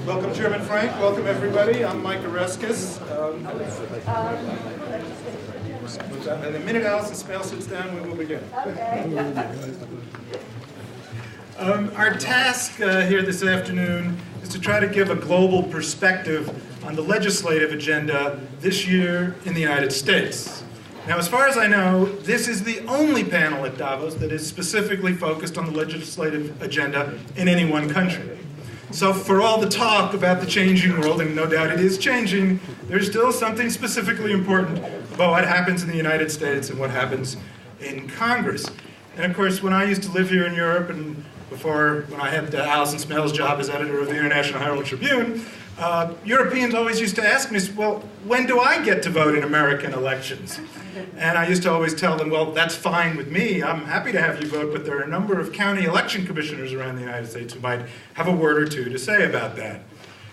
Welcome, Chairman Frank. Welcome, everybody. I'm Mike Oreskes. In a minute, Allison Smale sits down, we will begin. Our task here this afternoon is to try to give a global perspective on the legislative agenda this year in the United States. Now, as far as I know, this is the only panel at Davos that is specifically focused on the legislative agenda in any one country. So for all the talk about the changing world, and no doubt it is changing, there's still something specifically important about what happens in the United States and what happens in Congress. And of course, when I used to live here in Europe, and before, when I had Allison Smale's job as editor of the International Herald Tribune, Europeans always used to ask me, well, when do I get to vote in American elections? And I used to always tell them, well, that's fine with me. I'm happy to have you vote, but there are a number of county election commissioners around the United States who might have a word or two to say about that.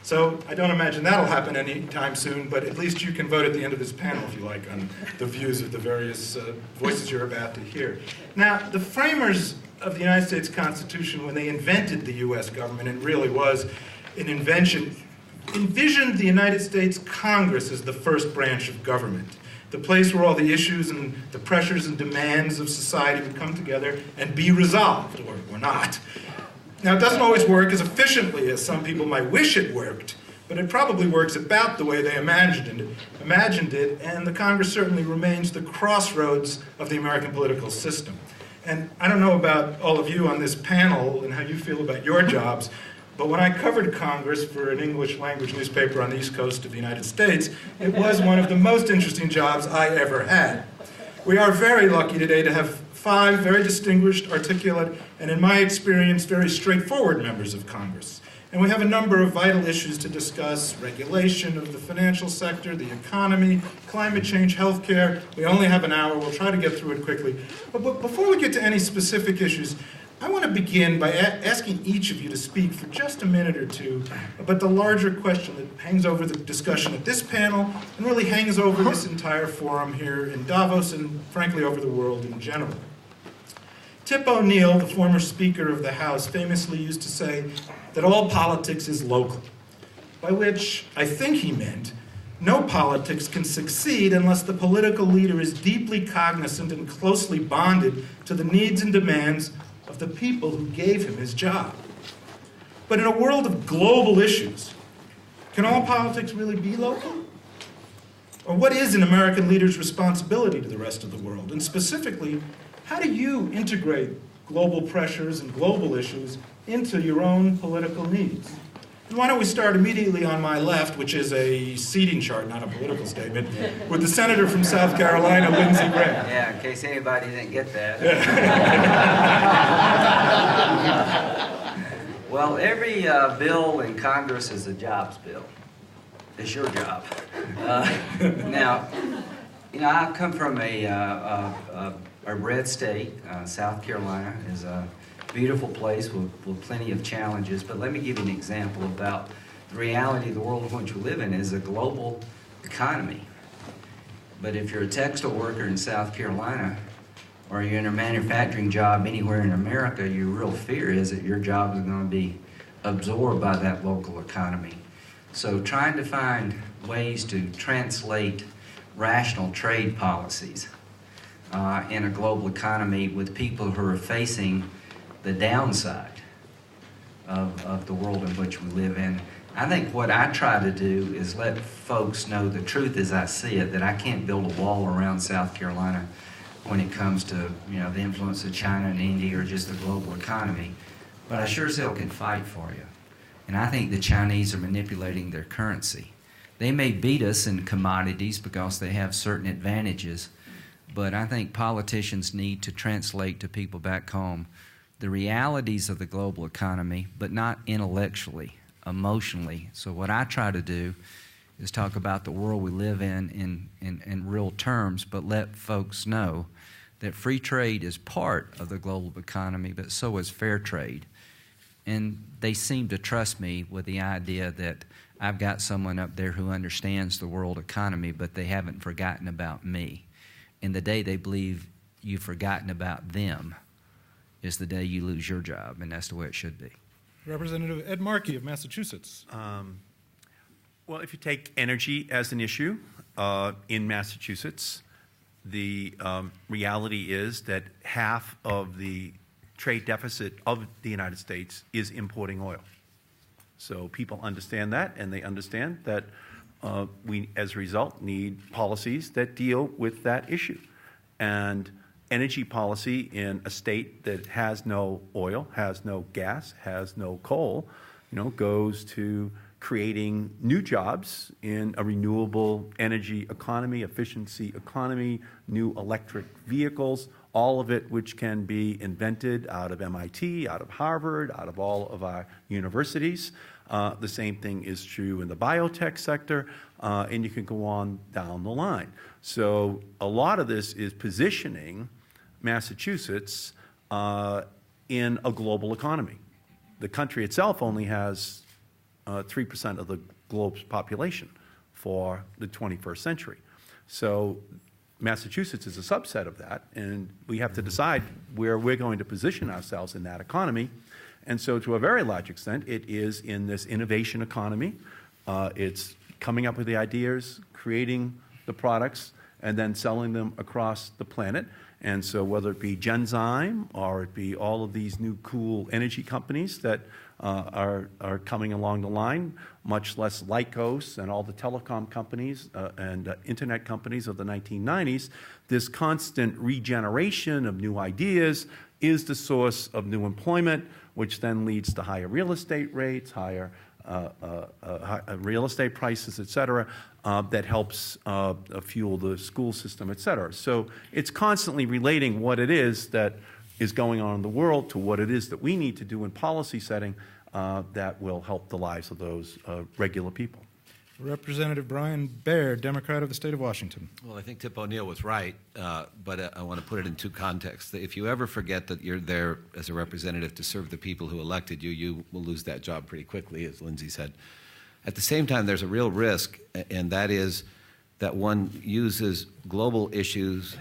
So I don't imagine that'll happen anytime soon, but at least you can vote at the end of this panel, if you like, on the views of the various voices you're about to hear. Now, the framers of the United States Constitution, when they invented the U.S. government, and really was an invention, envisioned the United States Congress as the first branch of government, the place where all the issues and the pressures and demands of society would come together and be resolved, or not. Now, it doesn't always work as efficiently as some people might wish it worked, but it probably works about the way they imagined it, and the Congress certainly remains the crossroads of the American political system. And I don't know about all of you on this panel and how you feel about your jobs, but when I covered Congress for an English language newspaper on the East Coast of the United States, it was one of the most interesting jobs I ever had. We are very lucky today to have 5 very distinguished, articulate, and in my experience, very straightforward members of Congress. And we have a number of vital issues to discuss: regulation of the financial sector, the economy, climate change, healthcare. We only have an hour. We'll try to get through it quickly. But before we get to any specific issues, I want to begin by asking each of you to speak for just a minute or two about the larger question that hangs over the discussion at this panel and really hangs over this entire forum here in Davos and, frankly, over the world in general. Tip O'Neill, the former Speaker of the House, famously used to say that all politics is local, by which I think he meant no politics can succeed unless the political leader is deeply cognizant and closely bonded to the needs and demands of the people who gave him his job. But in a world of global issues, can all politics really be local? Or what is an American leader's responsibility to the rest of the world? And specifically, how do you integrate global pressures and global issues into your own political needs? And why don't we start immediately on my left, which is a seating chart, not a political statement, with the senator from South Carolina, Lindsey Graham. Yeah, in case anybody didn't get that. Well, every bill in Congress is a jobs bill. It's your job. Now, you know, I come from a red state. South Carolina is a beautiful place with plenty of challenges, but let me give you an example about the reality of the world in which we live in is a global economy. But if you're a textile worker in South Carolina, or you're in a manufacturing job anywhere in America, your real fear is that your job is going to be absorbed by that local economy. So trying to find ways to translate rational trade policies in a global economy with people who are facing the downside of the world in which we live in. I think what I try to do is let folks know the truth as I see it, that I can't build a wall around South Carolina when it comes to, you know, the influence of China and India or just the global economy. But I sure as hell can fight for you. And I think the Chinese are manipulating their currency. They may beat us in commodities because they have certain advantages, but I think politicians need to translate to people back home the realities of the global economy, but not intellectually, emotionally. So what I try to do is talk about the world we live in real terms, but let folks know that free trade is part of the global economy, but so is fair trade. And they seem to trust me with the idea that I've got someone up there who understands the world economy, but they haven't forgotten about me. And the day they believe you've forgotten about them is the day you lose your job, and that's the way it should be. Representative Ed Markey of Massachusetts. Well, if you take energy as an issue in Massachusetts, the reality is that half of the trade deficit of the United States is importing oil. So people understand that, and they understand that we, as a result, need policies that deal with that issue. And energy policy in a state that has no oil, has no gas, has no coal, goes to creating new jobs in a renewable energy economy, efficiency economy, new electric vehicles, all of it which can be invented out of MIT, out of Harvard, out of all of our universities. The same thing is true in the biotech sector, and you can go on down the line. So a lot of this is positioning Massachusetts in a global economy. The country itself only has 3% of the globe's population for the 21st century. So Massachusetts is a subset of that, and we have to decide where we're going to position ourselves in that economy. And so to a very large extent, it is in this innovation economy. It's coming up with the ideas, creating the products, and then selling them across the planet. And so whether it be Genzyme or it be all of these new cool energy companies that are coming along the line, much less Lycos and all the telecom companies and internet companies of the 1990s, this constant regeneration of new ideas is the source of new employment, which then leads to higher real estate rates, higher real estate prices, et cetera, that helps fuel the school system, et cetera. So it's constantly relating what it is that is going on in the world to what it is that we need to do in policy setting that will help the lives of those regular people. Representative Brian Baird, Democrat of the state of Washington. Well, I think Tip O'Neill was right, but I want to put it in two contexts. If you ever forget that you're there as a representative to serve the people who elected you, you will lose that job pretty quickly, as Lindsey said. At the same time, there's a real risk, and that is that one uses global issues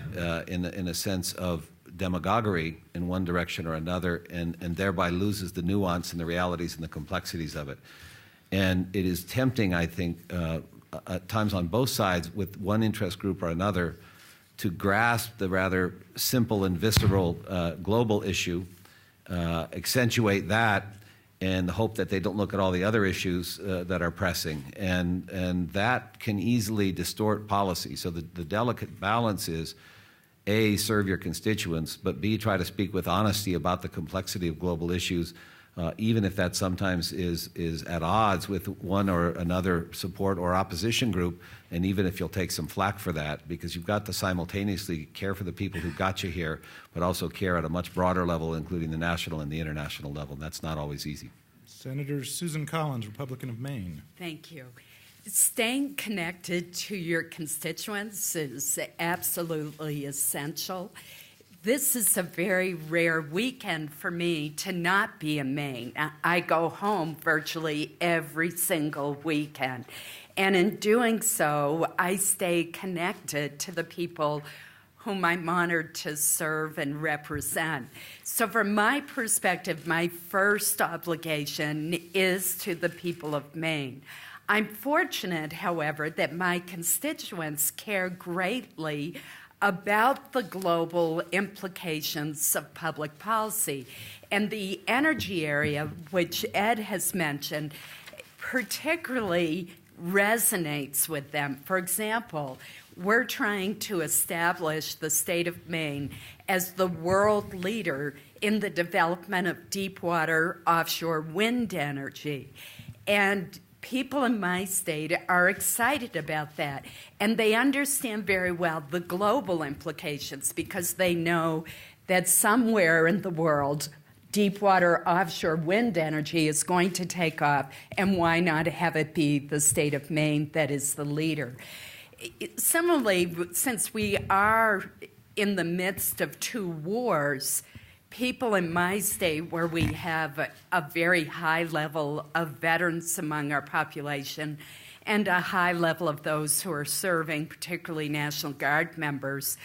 in a sense of demagoguery in one direction or another, and thereby loses the nuance and the realities and the complexities of it. And it is tempting, I think, at times on both sides, with one interest group or another, to grasp the rather simple and visceral global issue, accentuate that, and hope that they don't look at all the other issues that are pressing. And that can easily distort policy. So the delicate balance is, A, serve your constituents, but B, try to speak with honesty about the complexity of global issues, even if that sometimes is at odds with one or another support or opposition group, and even if you'll take some flack for that, because you've got to simultaneously care for the people who got you here, but also care at a much broader level, including the national and the international level. And that's not always easy. Senator Susan Collins, Republican of Maine. Thank you. Staying connected to your constituents is absolutely essential. This is a very rare weekend for me to not be in Maine. I go home virtually every single weekend. And in doing so, I stay connected to the people whom I'm honored to serve and represent. So from my perspective, my first obligation is to the people of Maine. I'm fortunate, however, that my constituents care greatly about the global implications of public policy. And the energy area, which Ed has mentioned, particularly resonates with them. For example, we're trying to establish the state of Maine as the world leader in the development of deepwater offshore wind energy. And people in my state are excited about that. And they understand very well the global implications because they know that somewhere in the world, deepwater offshore wind energy is going to take off, and why not have it be the state of Maine that is the leader? Similarly, since we are in the midst of two wars, people in my state where we have a very high level of veterans among our population and a high level of those who are serving, particularly National Guard members,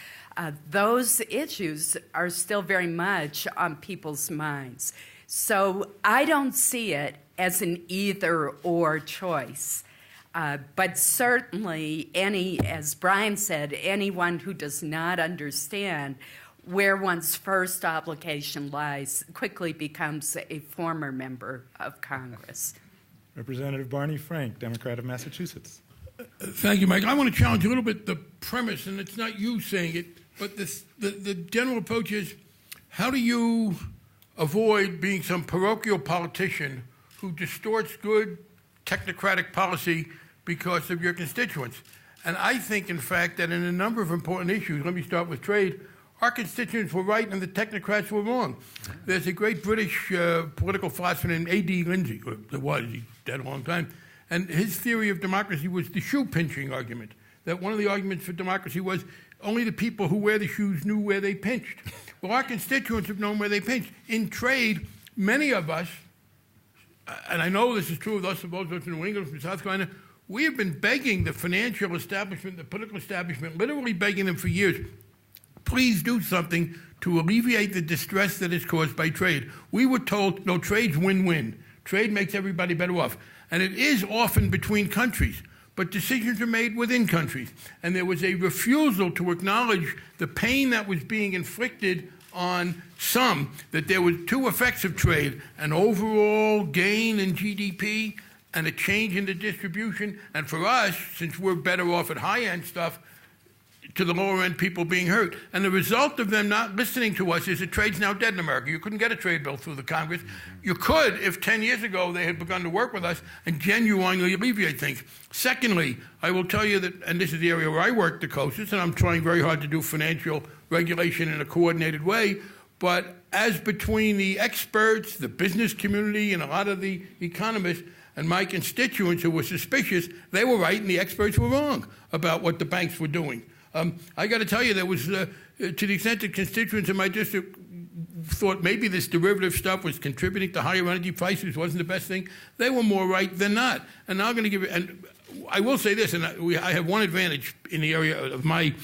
those issues are still very much on people's minds. So I don't see it as an either-or choice. But certainly, as Brian said, anyone who does not understand where one's first obligation lies quickly becomes a former member of Congress. Representative Barney Frank, Democrat of Massachusetts. Thank you, Mike. I want to challenge a little bit the premise, and it's not you saying it, but the general approach is, how do you avoid being some parochial politician who distorts good technocratic policy because of your constituents? And I think, in fact, that in a number of important issues, let me start with trade, our constituents were right and the technocrats were wrong. There's a great British political philosopher named A.D. Lindsey, or there was, he's dead a long time, and his theory of democracy was the shoe-pinching argument, that one of the arguments for democracy was only the people who wear the shoes knew where they pinched. Well, our constituents have known where they pinched. In trade, many of us, and I know this is true of those of us in New England, from South Carolina, we have been begging the financial establishment, the political establishment, literally begging them for years, please do something to alleviate the distress that is caused by trade. We were told, no, trade's win-win. Trade makes everybody better off. And it is often between countries, but decisions are made within countries. And there was a refusal to acknowledge the pain that was being inflicted on some, that there were two effects of trade, an overall gain in GDP and a change in the distribution. And for us, since we're better off at high-end stuff, to the lower-end people being hurt. And the result of them not listening to us is that trade's now dead in America. You couldn't get a trade bill through the Congress. You could if 10 years ago they had begun to work with us and genuinely alleviate things. Secondly, I will tell you that, and this is the area where I work the closest, and I'm trying very hard to do financial regulation in a coordinated way, but as between the experts, the business community, and a lot of the economists, and my constituents who were suspicious, they were right and the experts were wrong about what the banks were doing. I got to tell you, there was, to the extent that constituents in my district thought maybe this derivative stuff was contributing to higher energy prices, wasn't the best thing, they were more right than not. And now I'm going to give it, and I will say this, and I have one advantage in the area of my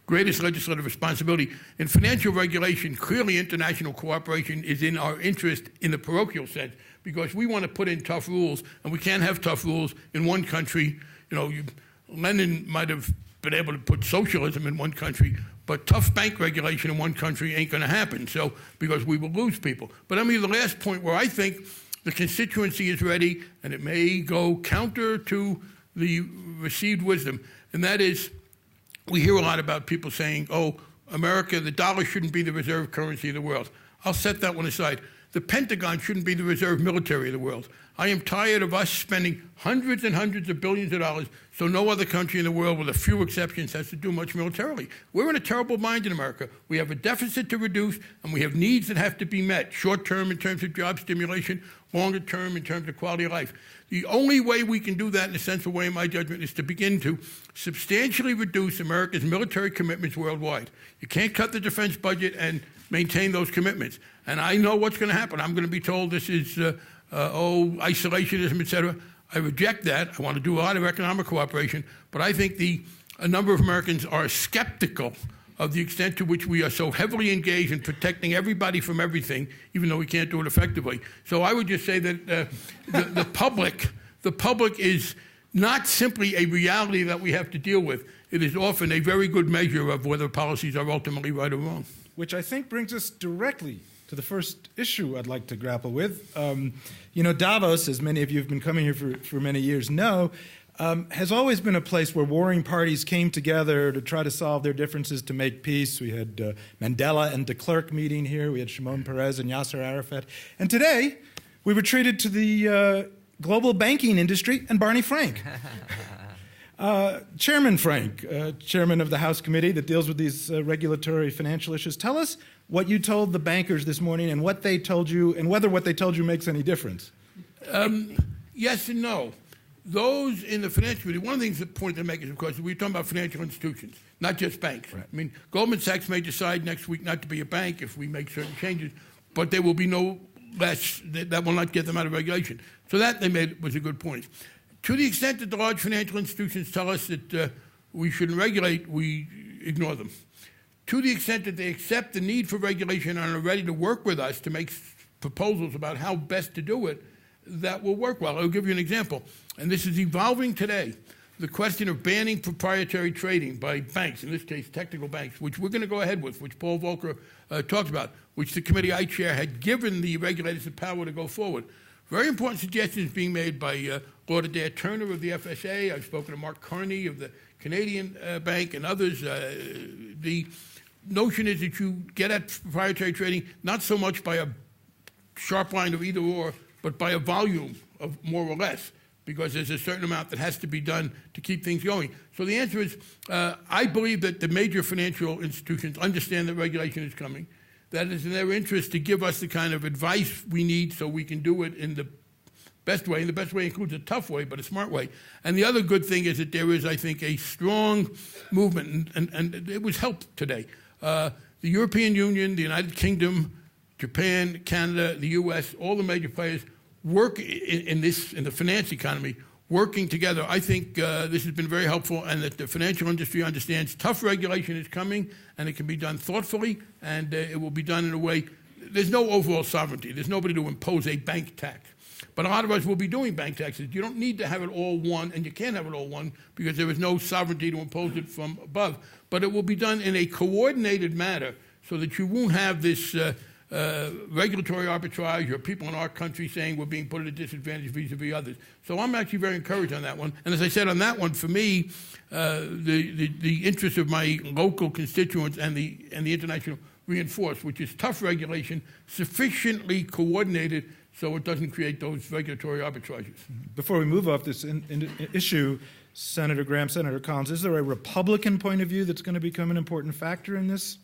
greatest legislative responsibility. In financial regulation, clearly international cooperation is in our interest in the parochial sense, because we want to put in tough rules, and we can't have tough rules in one country. You know, Lenin might have been able to put socialism in one country, but tough bank regulation in one country ain't going to happen, so because we will lose people. But I mean, the last point where I think the constituency is ready, and it may go counter to the received wisdom, and that is, we hear a lot about people saying, oh, America, the dollar shouldn't be the reserve currency of the world. I'll set that one aside. The Pentagon shouldn't be the reserve military of the world. I am tired of us spending hundreds and hundreds of billions of dollars so no other country in the world, with a few exceptions, has to do much militarily. We're in a terrible bind in America. We have a deficit to reduce, and we have needs that have to be met, short-term in terms of job stimulation, longer-term in terms of quality of life. The only way we can do that in a sensible way, in my judgment, is to begin to substantially reduce America's military commitments worldwide. You can't cut the defense budget and maintain those commitments. And I know what's going to happen. I'm going to be told this is, isolationism, et cetera. I reject that. I want to do a lot of economic cooperation. But I think a number of Americans are skeptical of the extent to which we are so heavily engaged in protecting everybody from everything, even though we can't do it effectively. So I would just say that the public is not simply a reality that we have to deal with. It is often a very good measure of whether policies are ultimately right or wrong. Which I think brings us directly to the first issue I'd like to grapple with. Davos, as many of you have been coming here for many years know, has always been a place where warring parties came together to try to solve their differences to make peace. We had Mandela and de Klerk meeting here. We had Shimon Peres and Yasser Arafat. And today, we were treated to the global banking industry and Barney Frank. Chairman Frank, chairman of the House committee that deals with these regulatory financial issues, tell us what you told the bankers this morning and what they told you, and whether what they told you makes any difference. Yes and no. Those in the financial community, one of the things that point to make is, of course, we're talking about financial institutions, not just banks. Right. I mean, Goldman Sachs may decide next week not to be a bank if we make certain changes, but there will be no less, that will not get them out of regulation. So that they made was a good point. To the extent that the large financial institutions tell us that we shouldn't regulate, we ignore them. To the extent that they accept the need for regulation and are ready to work with us to make proposals about how best to do it, that will work well. I'll give you an example, and this is evolving today. The question of banning proprietary trading by banks, in this case technical banks, which we're going to go ahead with, which Paul Volcker talked about, which the committee I chair had given the regulators the power to go forward. Very important suggestions being made by Lord Adair Turner of the FSA. I've spoken to Mark Carney of the Canadian Bank and others. The notion is that you get at proprietary trading not so much by a sharp line of either or, but by a volume of more or less, because there's a certain amount that has to be done to keep things going. So the answer is, I believe that the major financial institutions understand that regulation is coming, that it's in their interest to give us the kind of advice we need so we can do it in the best way. And the best way includes a tough way, but a smart way. And the other good thing is that there is, I think, a strong movement, and it was helped today. The European Union, the United Kingdom, Japan, Canada, the U.S., all the major players work in the finance economy, working together. I think this has been very helpful, and that the financial industry understands tough regulation is coming, and it can be done thoughtfully, and it will be done in a way. There's no overall sovereignty. There's nobody to impose a bank tax. But a lot of us will be doing bank taxes. You don't need to have it all one, and you can't have it all one because there is no sovereignty to impose it from above. But it will be done in a coordinated manner so that you won't have this regulatory arbitrage or people in our country saying we're being put at a disadvantage vis-a-vis others. So I'm actually very encouraged on that one. And as I said, on that one, for me, the interests of my local constituents and the international reinforce, which is tough regulation, sufficiently coordinated so it doesn't create those regulatory arbitrages. Before we move off this issue, Senator Graham, Senator Collins, is there a Republican point of view that's going to become an important factor in this?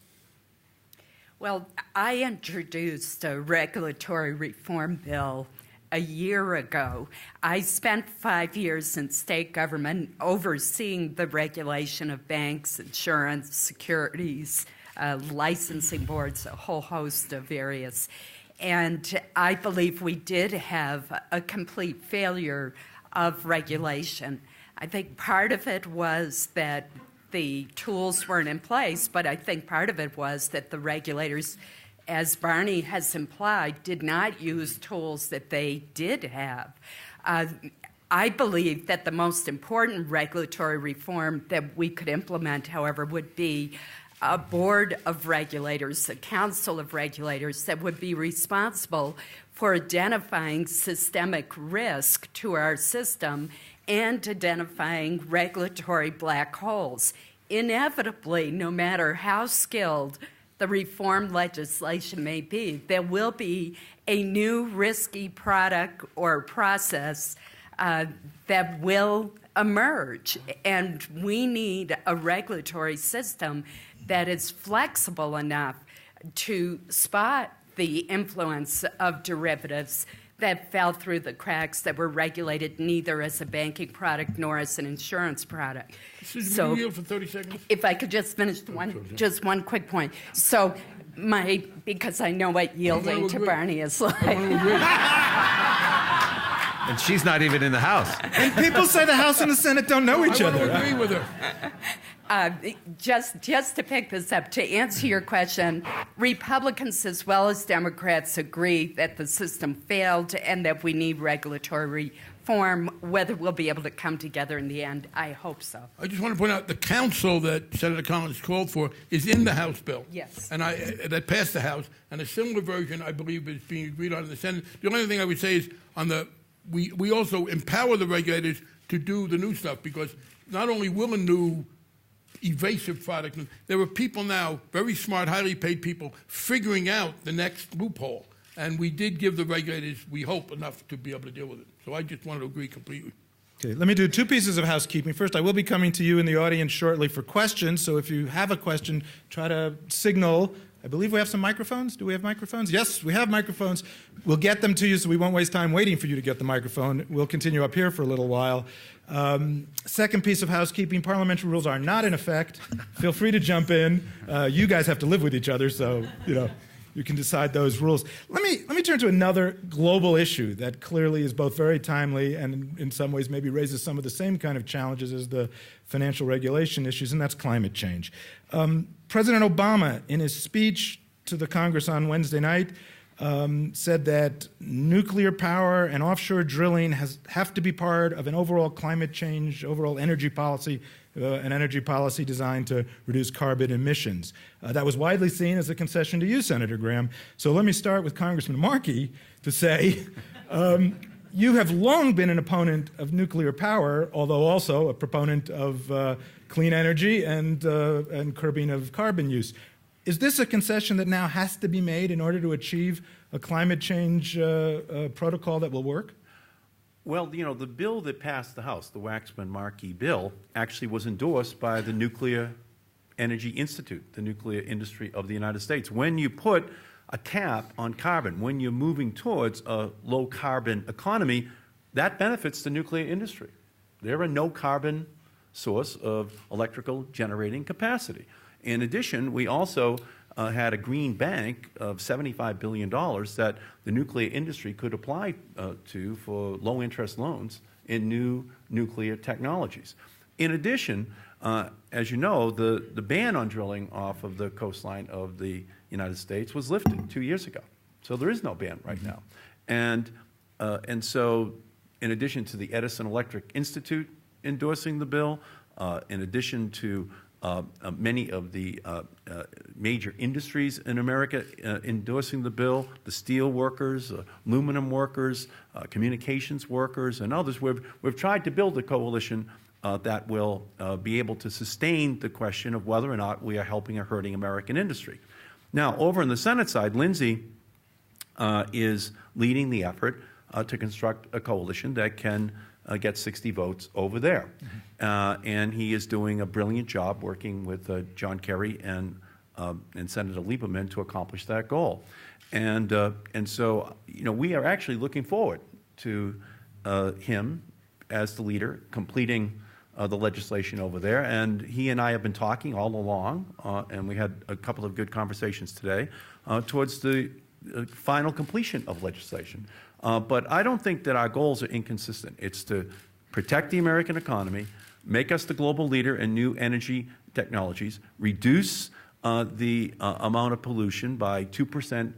Well, I introduced a regulatory reform bill a year ago. I spent 5 years in state government overseeing the regulation of banks, insurance, securities, licensing boards, a whole host of areas. And I believe we did have a complete failure of regulation. I think part of it was that the tools weren't in place, but I think part of it was that the regulators, as Barney has implied, did not use tools that they did have. I believe that the most important regulatory reform that we could implement, however, would be a board of regulators, a council of regulators that would be responsible for identifying systemic risk to our system and identifying regulatory black holes. Inevitably, no matter how skilled the reform legislation may be, there will be a new risky product or process that will emerge. And we need a regulatory system that is flexible enough to spot the influence of derivatives that fell through the cracks, that were regulated neither as a banking product nor as an insurance product. So, yield for 30 seconds? If I could just finish just one quick point. So, because I know what yielding to Barney is like. And she's not even in the House. And people say the House and the Senate don't know each other. I want to agree with her. Just to pick this up, to answer your question, Republicans as well as Democrats agree that the system failed and that we need regulatory form. Whether we'll be able to come together in the end, I hope so. I just want to point out the council that Senator Collins called for is in the House bill. Yes. And that passed the House, and a similar version, I believe, is being agreed on in the Senate. The only thing I would say is we also empower the regulators to do the new stuff, because not only will a new evasive product, there are people now, very smart, highly paid people, figuring out the next loophole. And we did give the regulators, we hope, enough to be able to deal with it. So I just wanted to agree completely. Okay, let me do 2 pieces of housekeeping. First, I will be coming to you in the audience shortly for questions, so if you have a question, try to signal. I believe we have some microphones. Do we have microphones? Yes, we have microphones. We'll get them to you so we won't waste time waiting for you to get the microphone. We'll continue up here for a little while. Second piece of housekeeping, parliamentary rules are not in effect. Feel free to jump in. You guys have to live with each other, so, you can decide those rules. Let me turn to another global issue that clearly is both very timely and in some ways maybe raises some of the same kind of challenges as the financial regulation issues, and that's climate change. President Obama, in his speech to the Congress on Wednesday night, said that nuclear power and offshore drilling have to be part of an overall climate change, overall energy policy, an energy policy designed to reduce carbon emissions. That was widely seen as a concession to you, Senator Graham. So let me start with Congressman Markey to say, you have long been an opponent of nuclear power, although also a proponent of clean energy and curbing of carbon use. Is this a concession that now has to be made in order to achieve a climate change protocol that will work? Well, the bill that passed the House, the Waxman-Markey bill, actually was endorsed by the Nuclear Energy Institute, the nuclear industry of the United States. When you put a cap on carbon, when you're moving towards a low-carbon economy, that benefits the nuclear industry. They're a no-carbon source of electrical generating capacity. In addition, we also had a green bank of $75 billion that the nuclear industry could apply to for low-interest loans in new nuclear technologies. In addition, as you know, the ban on drilling off of the coastline of the United States was lifted 2 years ago. So there is no ban right now. And so in addition to the Edison Electric Institute endorsing the bill, in addition to many of the major industries in America endorsing the bill, the steel workers, aluminum workers, communications workers, and others. We've tried to build a coalition that will be able to sustain the question of whether or not we are helping or hurting American industry. Now, over on the Senate side, Lindsey is leading the effort to construct a coalition that can get 60 votes over there. And he is doing a brilliant job working with John Kerry and Senator Lieberman to accomplish that goal. And so, we are actually looking forward to him as the leader completing the legislation over there. And he and I have been talking all along, and we had a couple of good conversations today, towards the final completion of legislation. But I don't think that our goals are inconsistent. It's to protect the American economy, make us the global leader in new energy technologies, reduce the amount of pollution by 2%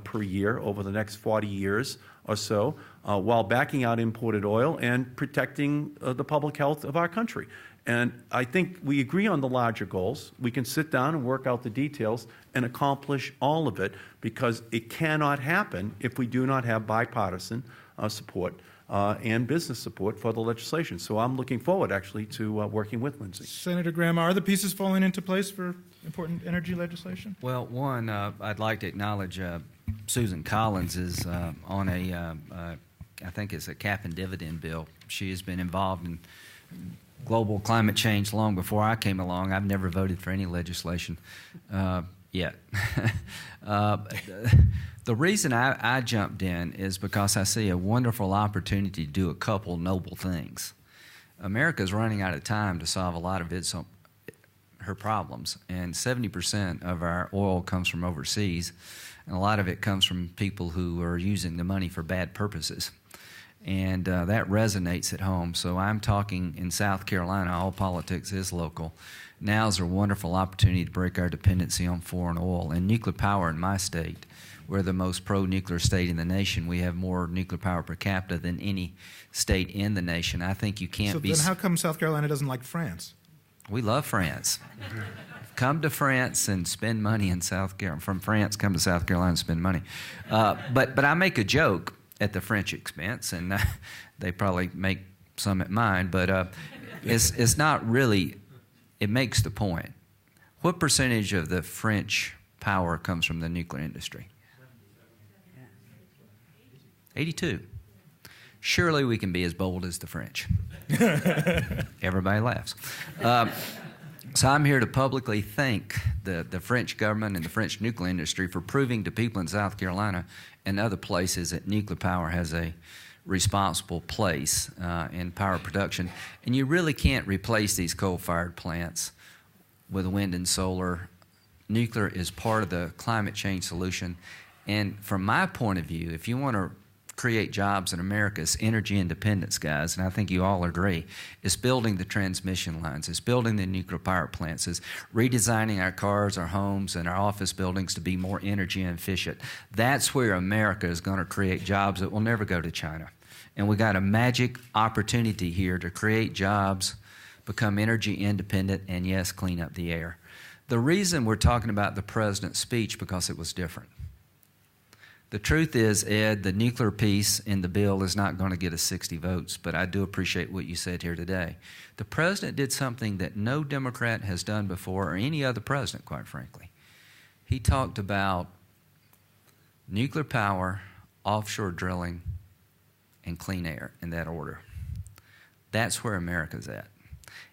per year over the next 40 years or so, while backing out imported oil and protecting the public health of our country. And I think we agree on the larger goals. We can sit down and work out the details and accomplish all of it, because it cannot happen if we do not have bipartisan support and business support for the legislation. So I'm looking forward, actually, to working with Lindsey. Senator Graham, are the pieces falling into place for important energy legislation? Well, one, I'd like to acknowledge Susan Collins is on I think it's a cap and dividend bill. She has been involved in global climate change long before I came along. I've never voted for any legislation yet. The reason I jumped in is because I see a wonderful opportunity to do a couple noble things. America's running out of time to solve a lot of her problems, and 70% of our oil comes from overseas, and a lot of it comes from people who are using the money for bad purposes. And that resonates at home. So I'm talking in South Carolina, all politics is local. Now's a wonderful opportunity to break our dependency on foreign oil. And nuclear power in my state we're the most pro-nuclear state in the nation. We have more nuclear power per capita than any state in the nation. I think you can't So be... then how come South Carolina doesn't like France? We love France. Come to France and spend money in South Carolina. From France, come to South Carolina and spend money. But I make a joke at the French expense, and they probably make some at mine, but it's not really, it makes the point. What percentage of the French power comes from the nuclear industry? 82. Surely we can be as bold as the French. Everybody laughs. So I'm here to publicly thank the French government and the French nuclear industry for proving to people in South Carolina and other places that nuclear power has a responsible place in power production. And you really can't replace these coal-fired plants with wind and solar. Nuclear is part of the climate change solution. And from my point of view, if you want to create jobs in America, it's energy independence, guys, and I think you all agree. It's building the transmission lines. It's building the nuclear power plants. It's redesigning our cars, our homes, and our office buildings to be more energy efficient. That's where America is going to create jobs that will never go to China. And we got a magic opportunity here to create jobs, become energy independent, and yes, clean up the air. The reason we're talking about the president's speech, because it was different. The truth is, Ed, the nuclear piece in the bill is not going to get us 60 votes, but I do appreciate what you said here today. The president did something that no Democrat has done before, or any other president, quite frankly. He talked about nuclear power, offshore drilling, and clean air in that order. That's where America's at.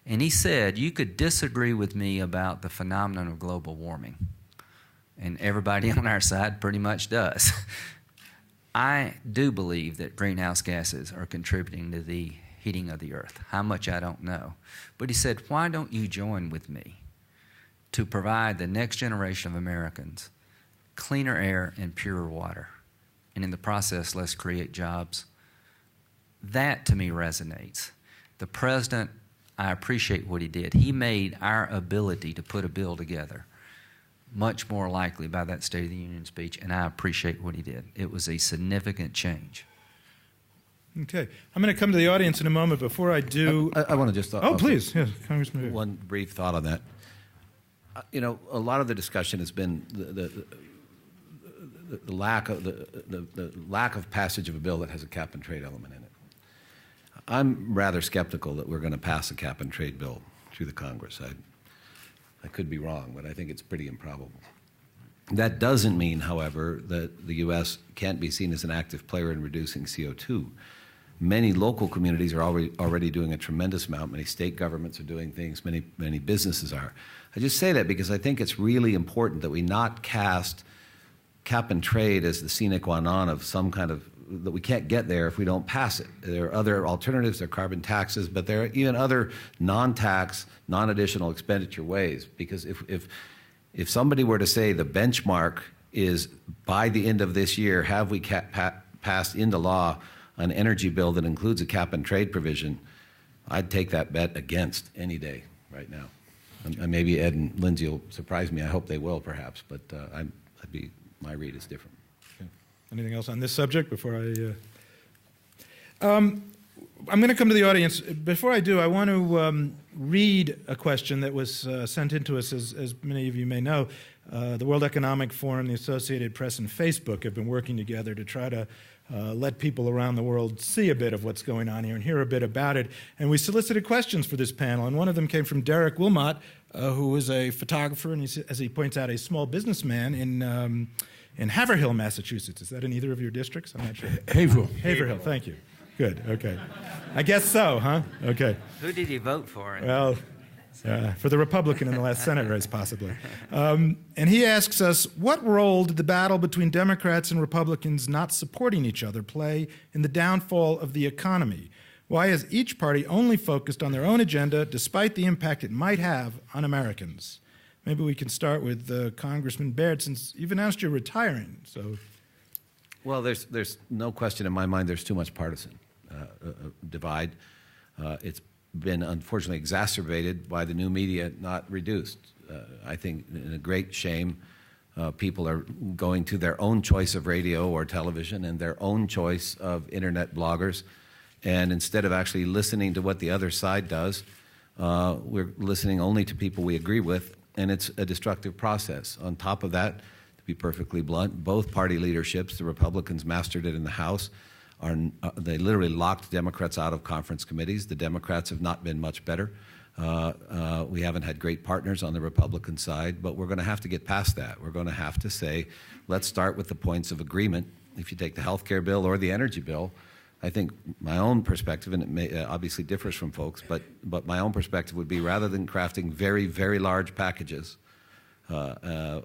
And he said, you could disagree with me about the phenomenon of global warming. And everybody on our side pretty much does. I do believe that greenhouse gases are contributing to the heating of the earth. How much, I don't know. But he said, why don't you join with me to provide the next generation of Americans cleaner air and purer water? And in the process, let's create jobs. That, to me, resonates. The president, I appreciate what he did. He made our ability to put a bill together much more likely by that State of the Union speech, and I appreciate what he did. It was a significant change. Okay. I'm going to come to the audience in a moment. Before I do... I want to just... Oh, please. Yes, Congressman. One brief thought on that. You know, a lot of the discussion has been the lack of passage of a bill that has a cap-and-trade element in it. I'm rather skeptical that we're going to pass a cap-and-trade bill through the Congress. I could be wrong, but I think it's pretty improbable. That doesn't mean, however, that the U.S. can't be seen as an active player in reducing CO2. Many local communities are already doing a tremendous amount. Many state governments are doing things. Many businesses are. I just say that because I think it's really important that we not cast cap and trade as the sine qua non of some kind of, that we can't get there if we don't pass it. There are other alternatives, there are carbon taxes, but there are even other non-tax, non-additional expenditure ways. Because if somebody were to say the benchmark is by the end of this year, have we passed into law an energy bill that includes a cap and trade provision, I'd take that bet against any day right now. And maybe Ed and Lindsey will surprise me. I hope they will, perhaps, but my read is different. Anything else on this subject before I... I'm going to come to the audience. Before I do, I want to read a question that was sent in to us. As many of you may know, the World Economic Forum, the Associated Press, and Facebook have been working together to try to let people around the world see a bit of what's going on here and hear a bit about it. And we solicited questions for this panel, and one of them came from Derek Wilmot, who is a photographer and, as he points out, a small businessman in Haverhill, Massachusetts. Is that in either of your districts? I'm not sure. Haverhill, thank you. Good, okay. I guess so, huh? Okay. Who did he vote for? Well, for the Republican in the last Senate race, possibly. And he asks us, what role did the battle between Democrats and Republicans not supporting each other play in the downfall of the economy? Why has each party only focused on their own agenda despite the impact it might have on Americans? Maybe we can start with Congressman Baird, since you've announced you're retiring. So, well, there's no question in my mind there's too much partisan divide. It's been unfortunately exacerbated by the new media, not reduced. I think in a great shame, People are going to their own choice of radio or television and their own choice of internet bloggers. And instead of actually listening to what the other side does, we're listening only to people we agree with, and it's a destructive process. On top of that, to be perfectly blunt, both party leaderships, the Republicans mastered it in the House, they literally locked Democrats out of conference committees. The Democrats have not been much better. We haven't had great partners on the Republican side, but we're going to have to get past that. We're going to have to say, let's start with the points of agreement. If you take the health care bill or the energy bill, I think my own perspective, and it may, obviously differs from folks, but my own perspective would be rather than crafting very, very large packages,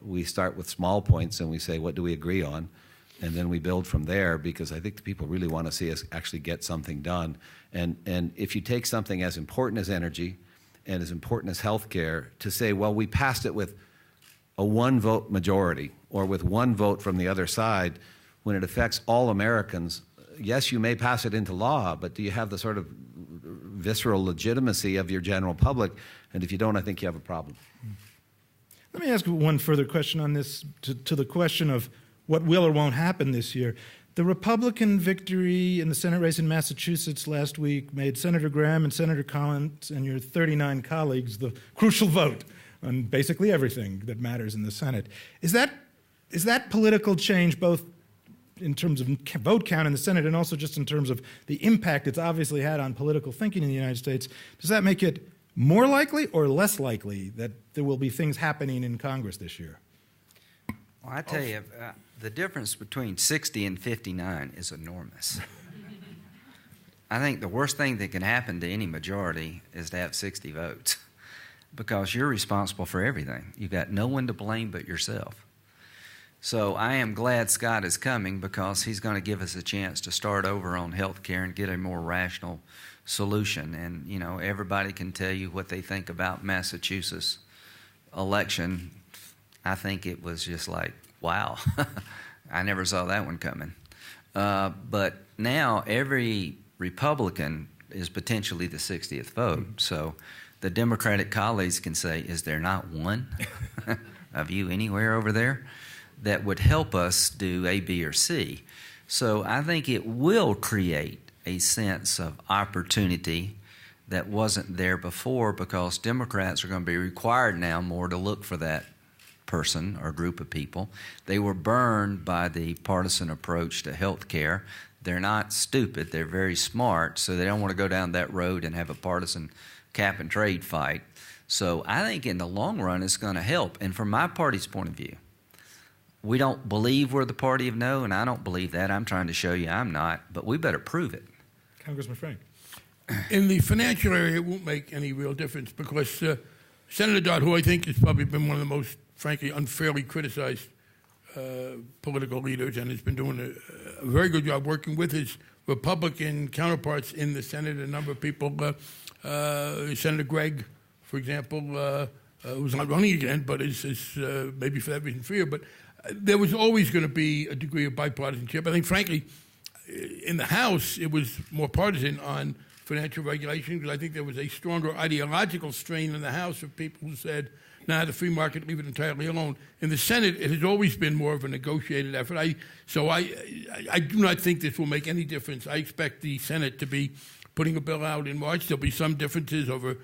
we start with small points and we say, what do we agree on? And then we build from there, because I think the people really want to see us actually get something done. And if you take something as important as energy and as important as health care, to say, well, we passed it with a one-vote majority or with one vote from the other side, when it affects all Americans, yes, you may pass it into law, but do you have the sort of visceral legitimacy of your general public? And if you don't, I think you have a problem. Let me ask one further question on this, to the question of what will or won't happen this year. The Republican victory in the Senate race in Massachusetts last week made Senator Graham and Senator Collins and your 39 colleagues the crucial vote on basically everything that matters in the Senate. Is that political change, both in terms of vote count in the Senate and also just in terms of the impact it's obviously had on political thinking in the United States, does that make it more likely or less likely that there will be things happening in Congress this year? Well, I tell you, the difference between 60 and 59 is enormous. I think the worst thing that can happen to any majority is to have 60 votes, because you're responsible for everything. You've got no one to blame but yourself. So I am glad Scott is coming, because he's going to give us a chance to start over on health care and get a more rational solution. And, you know, everybody can tell you what they think about Massachusetts election. I think it was just like, wow, I never saw that one coming. But now every Republican is potentially the 60th vote. So the Democratic colleagues can say, is there not one of you anywhere over there that would help us do A, B, or C? So I think it will create a sense of opportunity that wasn't there before, because Democrats are going to be required now more to look for that person or group of people. They were burned by the partisan approach to health care. They're not stupid, they're very smart, so they don't want to go down that road and have a partisan cap and trade fight. So I think in the long run it's going to help. And from my party's point of view, we don't believe we're the party of no, and I don't believe that. I'm trying to show you I'm not, but we better prove it. Congressman Frank. In the financial area, it won't make any real difference, because Senator Dodd, who I think has probably been one of the most, frankly, unfairly criticized political leaders, and has been doing a very good job working with his Republican counterparts in the Senate. A number of people, Senator Gregg, for example, who's not running again, but is maybe for that reason fear. But there was always going to be a degree of bipartisanship. I think, frankly, in the House, it was more partisan on financial regulation, because I think there was a stronger ideological strain in the House of people who said, nah, the free market, leave it entirely alone. In the Senate, it has always been more of a negotiated effort. So I do not think this will make any difference. I expect the Senate to be putting a bill out in March. There'll be some differences over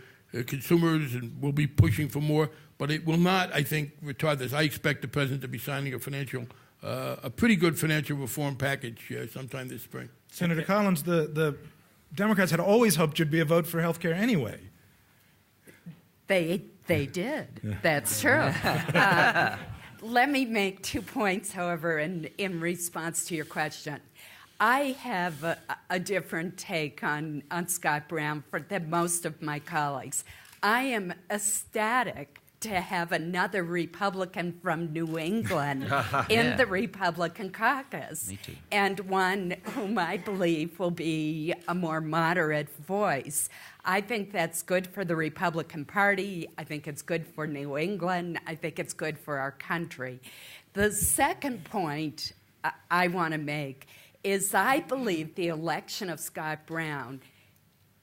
consumers, and we'll be pushing for more, but it will not, I think, retard this. I expect the President to be signing a pretty good financial reform package sometime this spring. Senator Collins, the Democrats had always hoped you'd be a vote for health care anyway. They did. That's true. Let me make 2 points, however, in response to your question. I have a different take on Scott Brown than most of my colleagues. I am ecstatic to have another Republican from New England in the Republican caucus. Me too. And one whom I believe will be a more moderate voice. I think that's good for the Republican Party. I think it's good for New England. I think it's good for our country. The second point I want to make is I believe the election of Scott Brown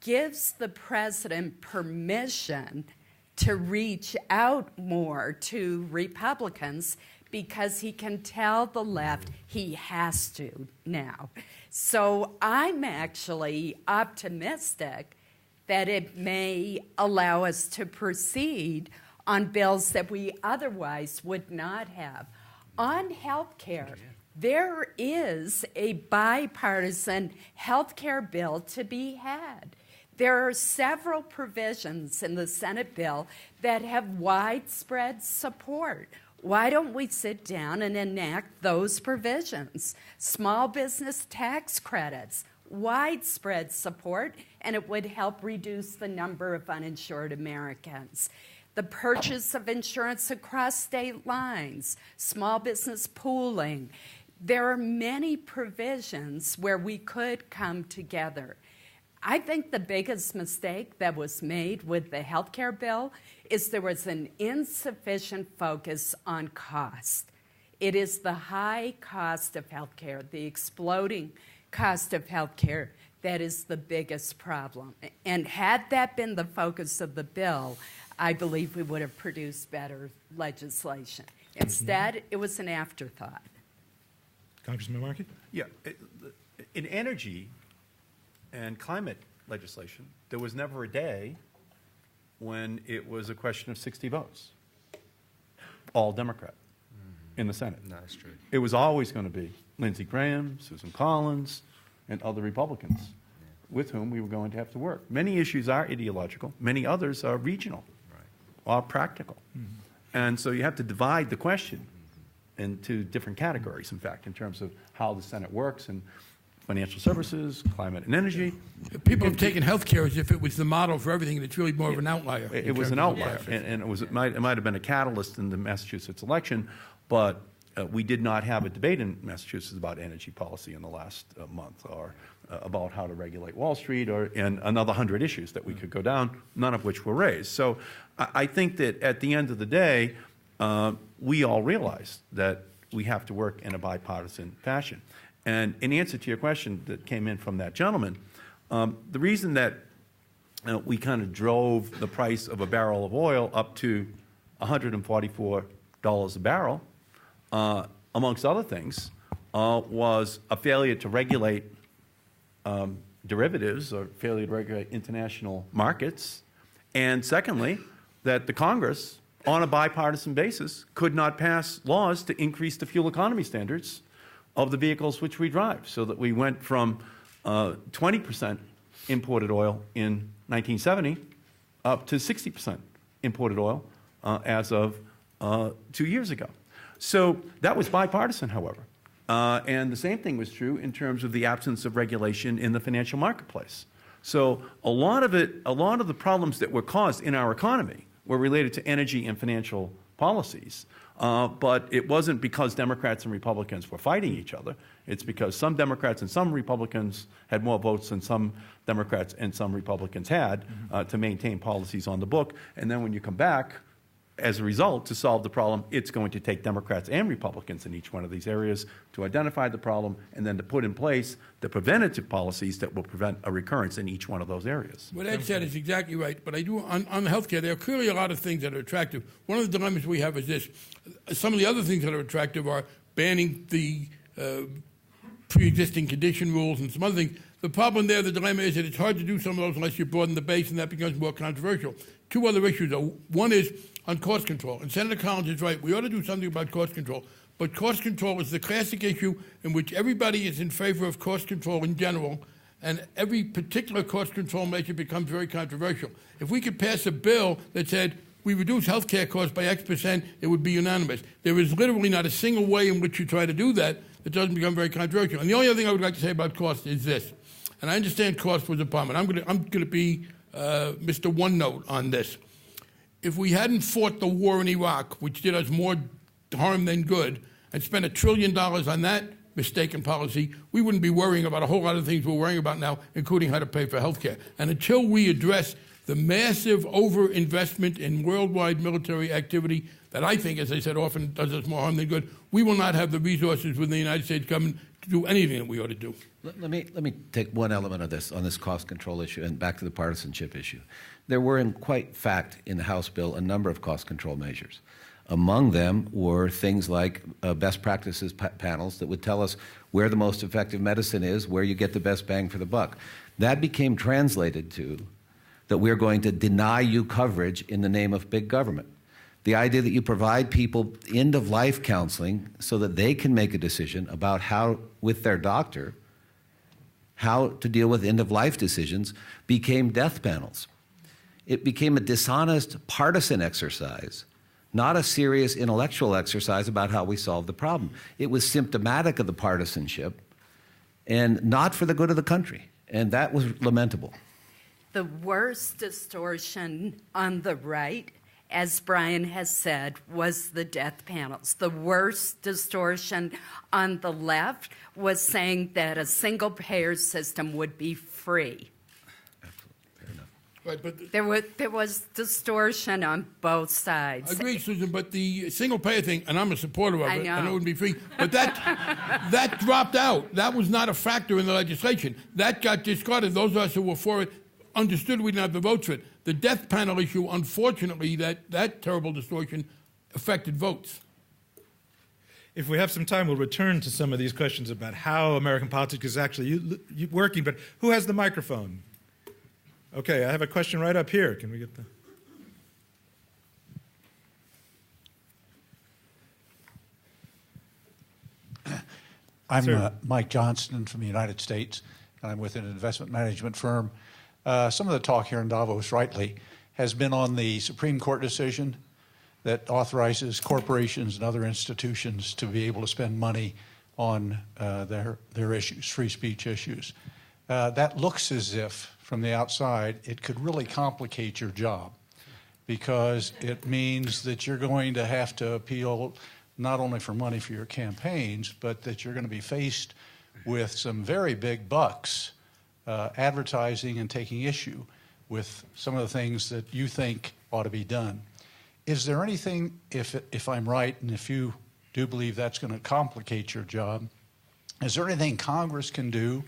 gives the president permission to reach out more to Republicans, because he can tell the left he has to now. So I'm actually optimistic that it may allow us to proceed on bills that we otherwise would not have. On health care, there is a bipartisan health care bill to be had. There are several provisions in the Senate bill that have widespread support. Why don't we sit down and enact those provisions? Small business tax credits, widespread support, and it would help reduce the number of uninsured Americans. The purchase of insurance across state lines, small business pooling. There are many provisions where we could come together. I think the biggest mistake that was made with the health care bill is there was an insufficient focus on cost. It is the high cost of health care, the exploding cost of health care, that is the biggest problem. And had that been the focus of the bill, I believe we would have produced better legislation. Instead, it was an afterthought. Congressman Markey? Yeah, in energy and climate legislation, there was never a day when it was a question of 60 votes, all Democrat in the Senate. No, that's true. It was always going to be Lindsey Graham, Susan Collins, and other Republicans with whom we were going to have to work. Many issues are ideological. Many others are regional or practical. And so you have to divide the question into different categories, in fact, in terms of how the Senate works and financial services, climate and energy. People have taken health care as if it was the model for everything, and it's really more of an outlier. It was an outlier, and it might have been a catalyst in the Massachusetts election, but we did not have a debate in Massachusetts about energy policy in the last month, or about how to regulate Wall Street, and another 100 issues that we could go down, none of which were raised. So I think that at the end of the day, we all realize that we have to work in a bipartisan fashion. And in answer to your question that came in from that gentleman, the reason that we kind of drove the price of a barrel of oil up to $144 a barrel, amongst other things, was a failure to regulate derivatives, or failure to regulate international markets, and secondly, that the Congress, on a bipartisan basis, could not pass laws to increase the fuel economy standards of the vehicles which we drive, so that we went from 20% imported oil in 1970 up to 60% imported oil as of 2 years ago. So that was bipartisan, however. And the same thing was true in terms of the absence of regulation in the financial marketplace. So a lot of the problems that were caused in our economy were related to energy and financial policies. But it wasn't because Democrats and Republicans were fighting each other. It's because some Democrats and some Republicans had more votes than some Democrats and some Republicans had to maintain policies on the book. And then when you come back, as a result, to solve the problem, it's going to take Democrats and Republicans in each one of these areas to identify the problem and then to put in place the preventative policies that will prevent a recurrence in each one of those areas. What Ed said is exactly right, but I do, on health care, there are clearly a lot of things that are attractive. One of the dilemmas we have is this. Some of the other things that are attractive are banning the pre-existing condition rules and some other things. The problem there, the dilemma is that it's hard to do some of those unless you broaden the base, and that becomes more controversial. Two other issues, though. One is on cost control. And Senator Collins is right. We ought to do something about cost control. But cost control is the classic issue in which everybody is in favor of cost control in general, and every particular cost control measure becomes very controversial. If we could pass a bill that said we reduce health care costs by X%, it would be unanimous. There is literally not a single way in which you try to do that that doesn't become very controversial. And the only other thing I would like to say about cost is this. And I understand cost was a problem. And I'm going to be Mr. One Note on this. If we hadn't fought the war in Iraq, which did us more harm than good, and spent $1 trillion on that mistaken policy, we wouldn't be worrying about a whole lot of things we're worrying about now, including how to pay for health care. And until we address the massive overinvestment in worldwide military activity that I think, as I said, often does us more harm than good, we will not have the resources within the United States government to do anything that we ought to do. Let me take one element of this, on this cost control issue, and back to the partisanship issue. There were, in quite fact, in the House bill, a number of cost control measures. Among them were things like best practices panels that would tell us where the most effective medicine is, where you get the best bang for the buck. That became translated to that we're going to deny you coverage in the name of big government. The idea that you provide people end-of-life counseling so that they can make a decision about how, with their doctor, how to deal with end-of-life decisions became death panels. It became a dishonest partisan exercise, not a serious intellectual exercise about how we solve the problem. It was symptomatic of the partisanship and not for the good of the country, and that was lamentable. The worst distortion on the right, as Brian has said, was the death panels. The worst distortion on the left was saying that a single-payer system would be free. Fair enough. Right, but There was distortion on both sides. I agree, Susan, but the single-payer thing, and I'm a supporter of I it, know. I know it would be free, but that dropped out. That was not a factor in the legislation. That got discarded. Those of us who were for it understood we didn't have the votes for it. The death panel issue, unfortunately, that terrible distortion affected votes. If we have some time, we'll return to some of these questions about how American politics is actually working, but who has the microphone? Okay, I have a question right up here. Can we get the... I'm Mike Johnston from the United States, and I'm with an investment management firm. Some of the talk here in Davos, rightly, has been on the Supreme Court decision that authorizes corporations and other institutions to be able to spend money on their issues, free speech issues. That looks as if, from the outside, it could really complicate your job, because it means that you're going to have to appeal not only for money for your campaigns, but that you're going to be faced with some very big bucks advertising and taking issue with some of the things that you think ought to be done. Is there anything, if I'm right, and if you do believe that's going to complicate your job, is there anything Congress can do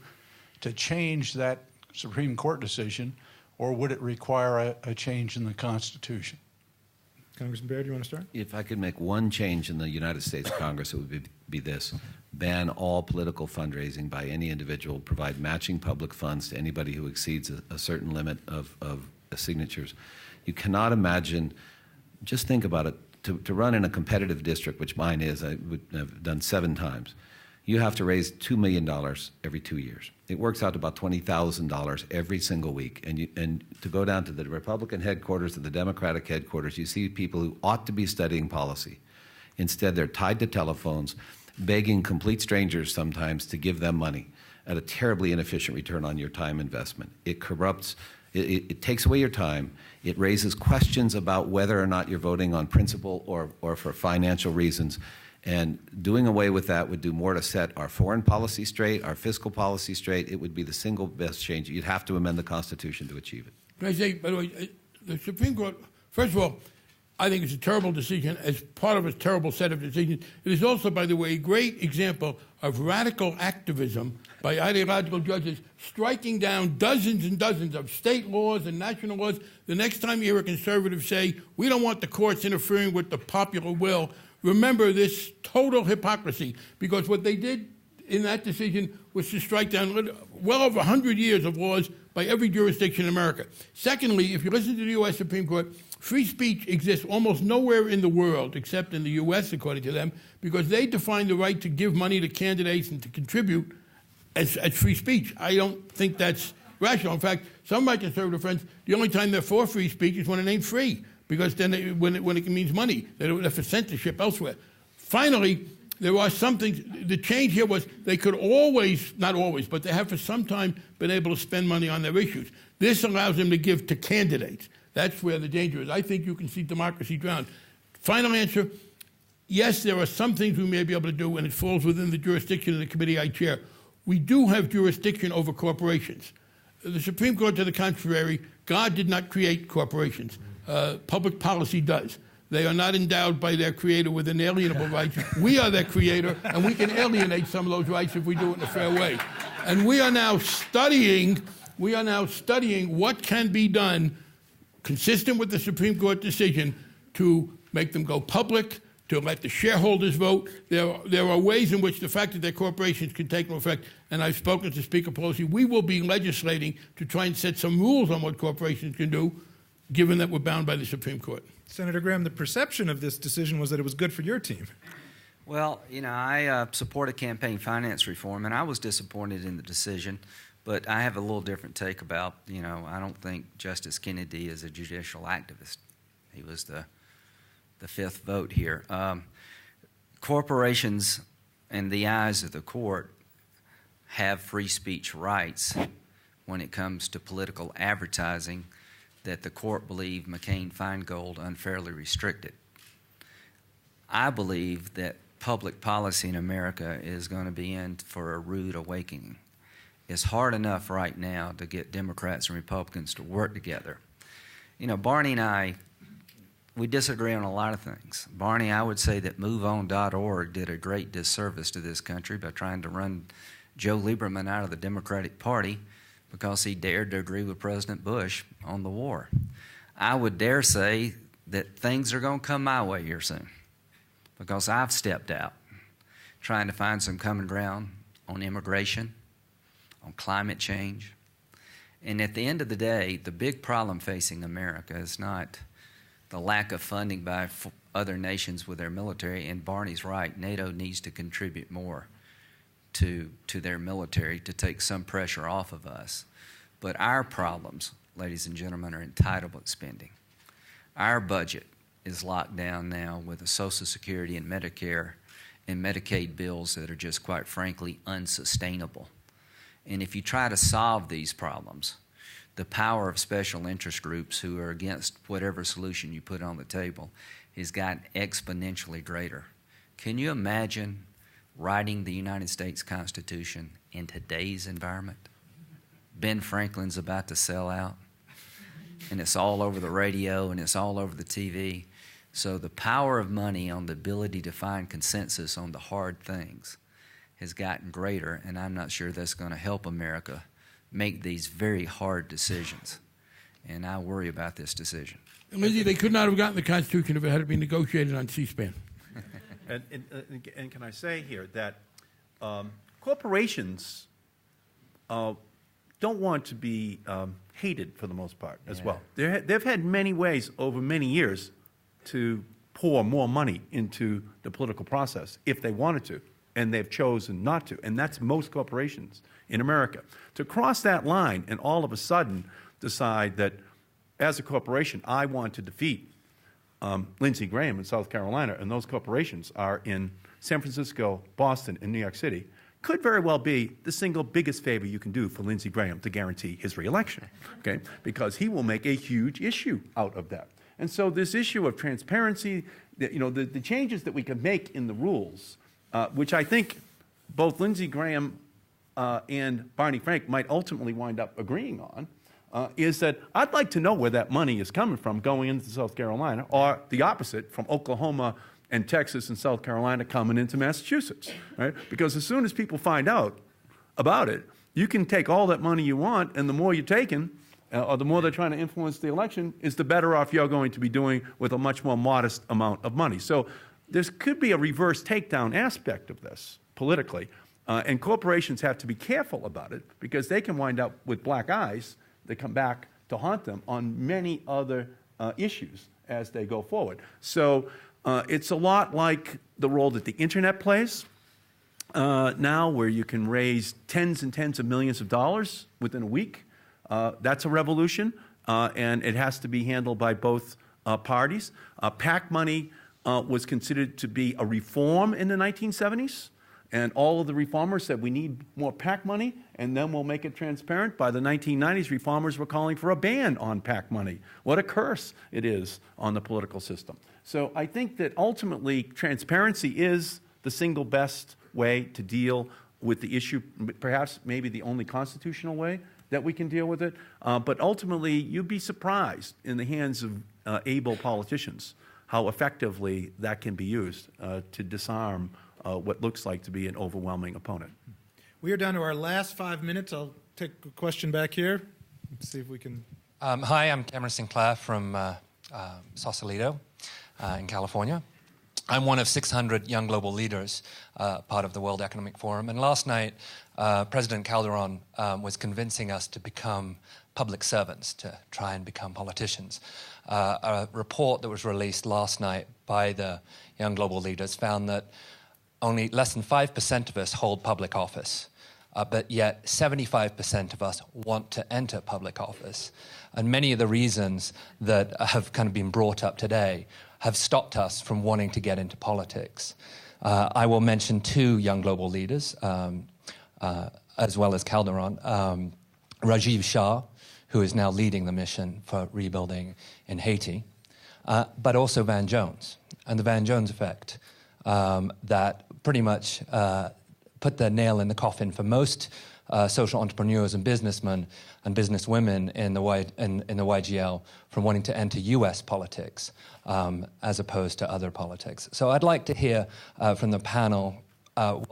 to change that Supreme Court decision, or would it require a change in the Constitution? Congressman Baird, you want to start? If I could make one change in the United States Congress, it would be this: ban all political fundraising by any individual, provide matching public funds to anybody who exceeds a certain limit of signatures. You cannot imagine, just think about it, to run in a competitive district, which mine is, I would have done 7 times, you have to raise $2 million every 2 years. It works out to about $20,000 every single week. And to go down to the Republican headquarters and the Democratic headquarters, you see people who ought to be studying policy. Instead, they're tied to telephones, begging complete strangers sometimes to give them money at a terribly inefficient return on your time investment. It corrupts, it takes away your time. It raises questions about whether or not you're voting on principle or for financial reasons. And doing away with that would do more to set our foreign policy straight, our fiscal policy straight. It would be the single best change. You'd have to amend the Constitution to achieve it. Can I say, by the way, the Supreme Court, first of all, I think it's a terrible decision as part of a terrible set of decisions. It is also, by the way, a great example of radical activism by ideological judges striking down dozens and dozens of state laws and national laws. The next time you hear a conservative say, we don't want the courts interfering with the popular will, remember this total hypocrisy, because what they did in that decision was to strike down well over 100 years of laws by every jurisdiction in America. Secondly, if you listen to the U.S. Supreme Court, free speech exists almost nowhere in the world except in the U.S., according to them, because they define the right to give money to candidates and to contribute as free speech. I don't think that's rational. In fact, some of my conservative friends, the only time they're for free speech is when it ain't free, because then when it means money, they're for censorship elsewhere. Finally, there are some things, the change here was they could always, not always, but they have for some time been able to spend money on their issues. This allows them to give to candidates. That's where the danger is. I think you can see democracy drown. Final answer, yes, there are some things we may be able to do, and it falls within the jurisdiction of the committee I chair. We do have jurisdiction over corporations. The Supreme Court, to the contrary, God did not create corporations. Public policy does. They are not endowed by their creator with inalienable rights. We are their creator, and we can alienate some of those rights if we do it in a fair way. And we are now studying what can be done consistent with the Supreme Court decision to make them go public, to let the shareholders vote. There are ways in which the fact that their corporations can take no effect, and I've spoken to Speaker Pelosi, we will be legislating to try and set some rules on what corporations can do, given that we're bound by the Supreme Court. Senator Graham, the perception of this decision was that it was good for your team. Well, I supported campaign finance reform, and I was disappointed in the decision, but I have a little different take about, I don't think Justice Kennedy is a judicial activist. He was the fifth vote here. Corporations, in the eyes of the court, have free speech rights when it comes to political advertising that the court believed McCain-Feingold unfairly restricted. I believe that public policy in America is going to be in for a rude awakening. It's hard enough right now to get Democrats and Republicans to work together. Barney and I, we disagree on a lot of things. Barney, I would say that MoveOn.org did a great disservice to this country by trying to run Joe Lieberman out of the Democratic Party because he dared to agree with President Bush on the war. I would dare say that things are going to come my way here soon because I've stepped out trying to find some common ground on immigration, on climate change. And at the end of the day, the big problem facing America is not the lack of funding by other nations with their military, and Barney's right, NATO needs to contribute more to their military to take some pressure off of us. But our problems, ladies and gentlemen, are entitlement spending. Our budget is locked down now with the Social Security and Medicare and Medicaid bills that are just, quite frankly, unsustainable. And if you try to solve these problems, the power of special interest groups who are against whatever solution you put on the table has gotten exponentially greater. Can you imagine writing the United States Constitution in today's environment? Ben Franklin's about to sell out, and it's all over the radio and it's all over the TV. So the power of money on the ability to find consensus on the hard things has gotten greater, and I'm not sure that's going to help America make these very hard decisions. And I worry about this decision. And Lindsey, they could not have gotten the Constitution if it had been negotiated on C-SPAN. And can I say here that corporations don't want to be hated for the most part as well. They've had many ways over many years to pour more money into the political process if they wanted to, and they've chosen not to. And that's most corporations in America. To cross that line and all of a sudden decide that as a corporation, I want to defeat Lindsey Graham in South Carolina, and those corporations are in San Francisco, Boston, and New York City, could very well be the single biggest favor you can do for Lindsey Graham to guarantee his reelection, okay? Because he will make a huge issue out of that. And so this issue of transparency, the changes that we can make in the rules, which I think both Lindsey Graham and Barney Frank might ultimately wind up agreeing on, is that I'd like to know where that money is coming from going into South Carolina, or the opposite, from Oklahoma and Texas and South Carolina coming into Massachusetts, right? Because as soon as people find out about it, you can take all that money you want, and the more you're taking, or the more they're trying to influence the election, is the better off you're going to be doing with a much more modest amount of money. So there could be a reverse takedown aspect of this politically, and corporations have to be careful about it because they can wind up with black eyes that come back to haunt them on many other issues as they go forward. So it's a lot like the role that the internet plays now, where you can raise tens and tens of millions of dollars within a week. That's a revolution, and it has to be handled by both parties. PAC money was considered to be a reform in the 1970s, and all of the reformers said we need more PAC money, and then we'll make it transparent. By the 1990s, reformers were calling for a ban on PAC money. What a curse it is on the political system. So I think that ultimately transparency is the single best way to deal with the issue, perhaps maybe the only constitutional way that we can deal with it. But ultimately, you'd be surprised in the hands of able politicians how effectively that can be used to disarm what looks like to be an overwhelming opponent. We are down to our last 5 minutes. I'll take a question back here. Let's see if we can. Hi, I'm Cameron Sinclair from Sausalito. in California. I'm one of 600 young global leaders, part of the World Economic Forum. And last night, President Calderon was convincing us to become public servants, to try and become politicians. A report that was released last night by the young global leaders found that only less than 5% of us hold public office, but yet 75% of us want to enter public office. And many of the reasons that have kind of been brought up today have stopped us from wanting to get into politics. I will mention two young global leaders, as well as Calderon. Rajiv Shah, who is now leading the mission for rebuilding in Haiti, but also Van Jones, and the Van Jones effect that pretty much put the nail in the coffin for most social entrepreneurs and businessmen and businesswomen in the YGL from wanting to enter U.S. politics as opposed to other politics. So I'd like to hear from the panel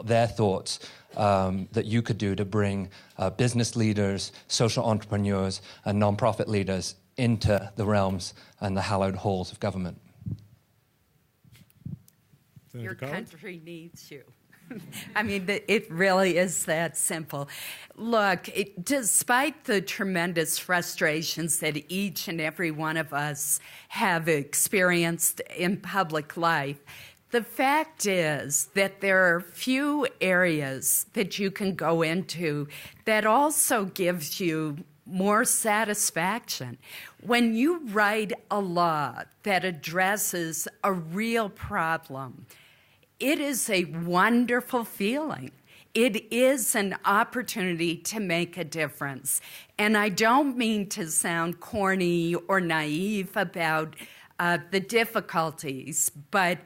their thoughts that you could do to bring business leaders, social entrepreneurs, and nonprofit leaders into the realms and the hallowed halls of government. Your country needs you. I mean, it really is that simple. Look, despite the tremendous frustrations that each and every one of us have experienced in public life, the fact is that there are few areas that you can go into that also gives you more satisfaction. When you write a law that addresses a real problem, it is a wonderful feeling. It is an opportunity to make a difference. And I don't mean to sound corny or naive about the difficulties, but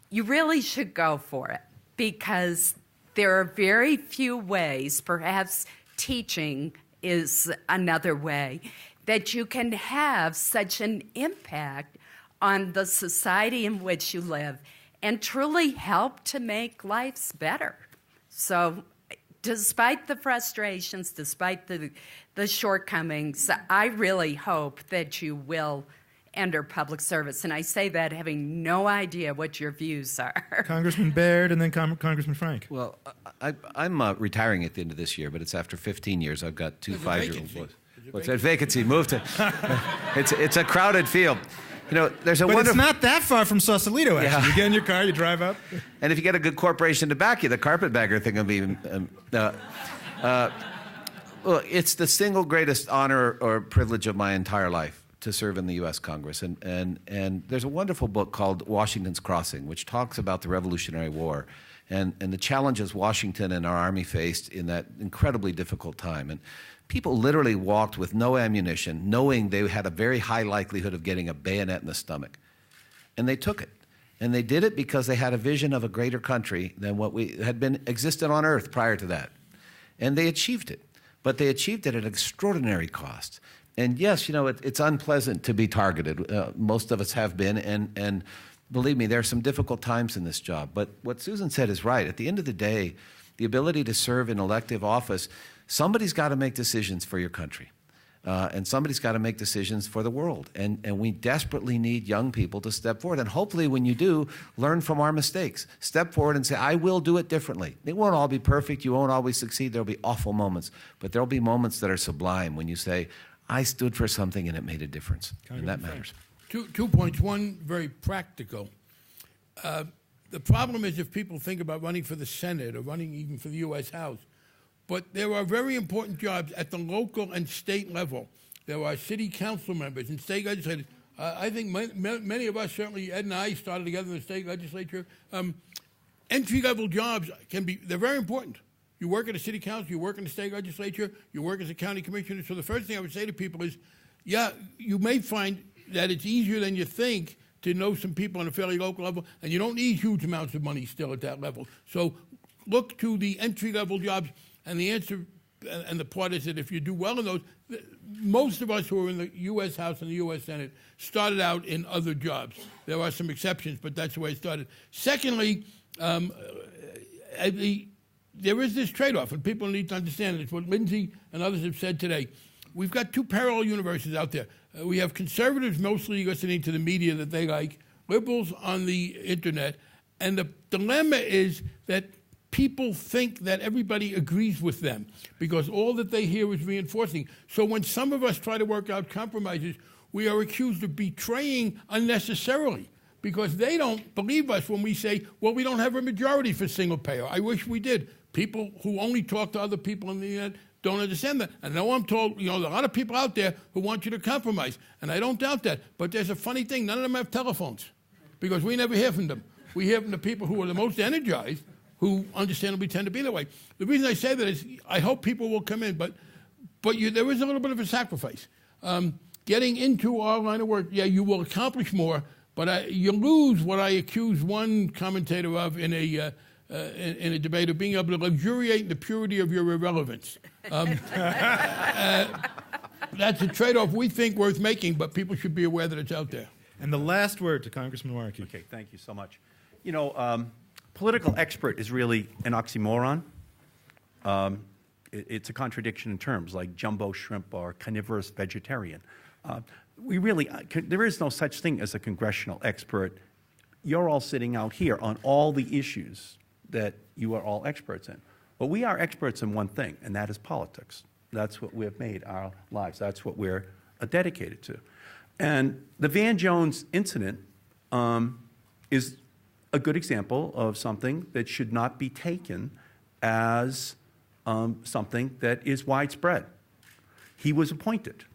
you really should go for it, because there are very few ways, perhaps teaching is another way, that you can have such an impact on the society in which you live and truly help to make lives better. So despite the frustrations, despite the shortcomings, I really hope that you will enter public service. And I say that having no idea what your views are. Congressman Baird and then Congressman Frank. Well, I'm retiring at the end of this year, but it's after 15 years. I've got two 5-year-old boys. What's that vacancy? Move to. It's a crowded field. You know, there's a But it's not that far from Sausalito, actually. Yeah. You get in your car, you drive up. And if you get a good corporation to back you, the carpetbagger thing will be. Well, it's the single greatest honor or privilege of my entire life to serve in the U.S. Congress. And there's a wonderful book called Washington's Crossing, which talks about the Revolutionary War and the challenges Washington and our Army faced in that incredibly difficult time. And people literally walked with no ammunition, knowing they had a very high likelihood of getting a bayonet in the stomach. And they took it. And they did it because they had a vision of a greater country than what we had been existed on Earth prior to that. And they achieved it. But they achieved it at an extraordinary cost. And yes, you know, it's unpleasant to be targeted. Most of us have been. And believe me, there are some difficult times in this job. But what Susan said is right. At the end of the day, the ability to serve in elective office, somebody's got to make decisions for your country. And somebody's got to make decisions for the world. And we desperately need young people to step forward. And hopefully when you do, learn from our mistakes. Step forward and say, I will do it differently. It won't all be perfect. You won't always succeed. There'll be awful moments. But there'll be moments that are sublime when you say, I stood for something and it made a difference. And that matters. 2 points. One, very practical. The problem is if people think about running for the Senate or running even for the U.S. House, but there are very important jobs at the local and state level. There are city council members and state legislators. I think many of us, certainly Ed and I started together in the state legislature. Entry-level jobs they're very important. You work at a city council, you work in the state legislature, you work as a county commissioner. So the first thing I would say to people is, yeah, you may find that it's easier than you think to know some people on a fairly local level, and you don't need huge amounts of money still at that level. So look to the entry-level jobs. And the answer, and the part is that if you do well in those, most of us who are in the U.S. House and the U.S. Senate started out in other jobs. There are some exceptions, but that's the way it started. Secondly, there is this trade-off, and people need to understand it. It's what Lindsey and others have said today. We've got two parallel universes out there. We have conservatives mostly listening to the media that they like, liberals on the internet, and the dilemma is that people think that everybody agrees with them because all that they hear is reinforcing. So when some of us try to work out compromises, we are accused of betraying unnecessarily because they don't believe us when we say, well, we don't have a majority for single payer. I wish we did. People who only talk to other people on the internet don't understand that. And now I'm told, there are a lot of people out there who want you to compromise, and I don't doubt that. But there's a funny thing, none of them have telephones because we never hear from them. We hear from the people who are the most energized, who understandably tend to be that way. The reason I say that is I hope people will come in, but there is a little bit of a sacrifice. Getting into our line of work, yeah, you will accomplish more, but you lose what I accuse one commentator of in a debate of being able to luxuriate in the purity of your irrelevance. That's a trade-off we think worth making, but people should be aware that it's out there. And the last word to Congressman Markey. Okay, thank you so much. Political expert is really an oxymoron. It's a contradiction in terms, like jumbo shrimp or carnivorous vegetarian. There is no such thing as a congressional expert. You're all sitting out here on all the issues that you are all experts in. But we are experts in one thing, and that is politics. That's what we have made our lives. That's what we're dedicated to. And the Van Jones incident is a good example of something that should not be taken as something that is widespread. He was appointed,